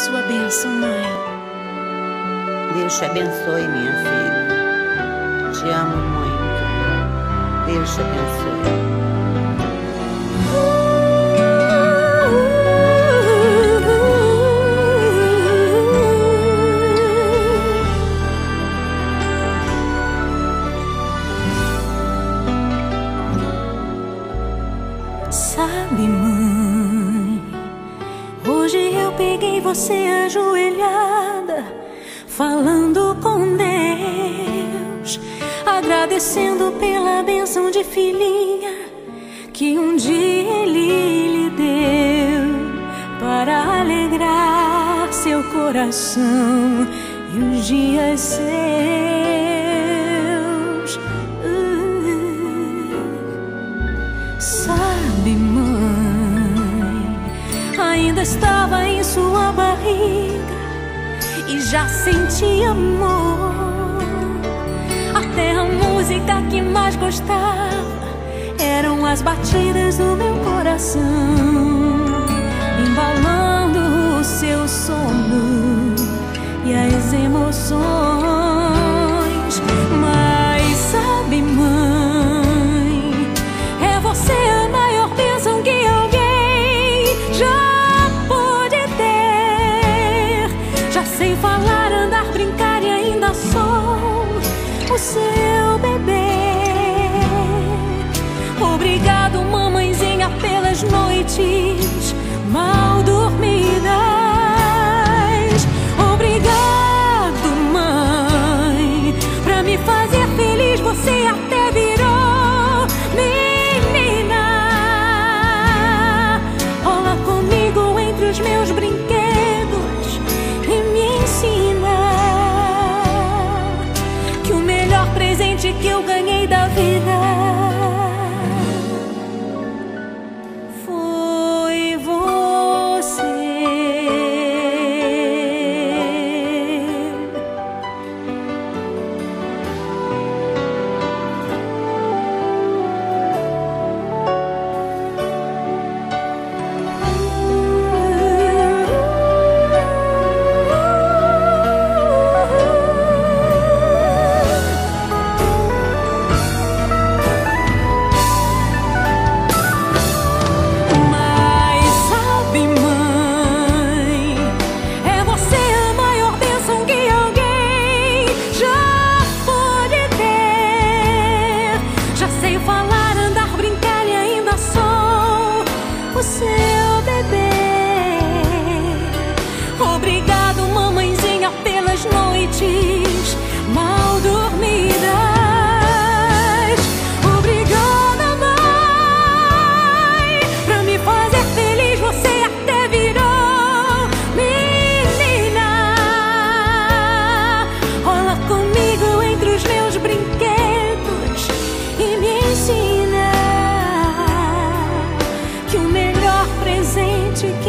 Sua bênção, mãe. Deus te abençoe, minha filha. Te amo muito. Deus te abençoe. Sabe, mãe, hoje eu peguei você ajoelhada, falando com Deus, agradecendo pela bênção de filhinha que um dia Ele lhe deu, para alegrar seu coração e os dias seus. Sabe, mãe, ainda estava em sua barriga e já sentia amor. Até a música que mais gostava eram as batidas do meu coração, embalando o seu sono e as emoções. Mas sabe, mãe, é você a maior bênção que alguém já pôde ter. Já sei falar, andar, brincar e ainda sou o seu bebê. Obrigado, mamãezinha, pelas noites mal dormidas. Obrigado, mãe, pra me fazer feliz. Você até virou menina. Rola comigo entre os meus brinquedos e me ensina que o melhor presente que eu ganhei da vida foi você. O seu bebê. Obrigado, mamãezinha, pelas noites mal dormidas. Obrigada, mãe, pra me fazer feliz. Você até virou menina. Rola comigo entre os meus brinquedos e me ensina que o melhor presente que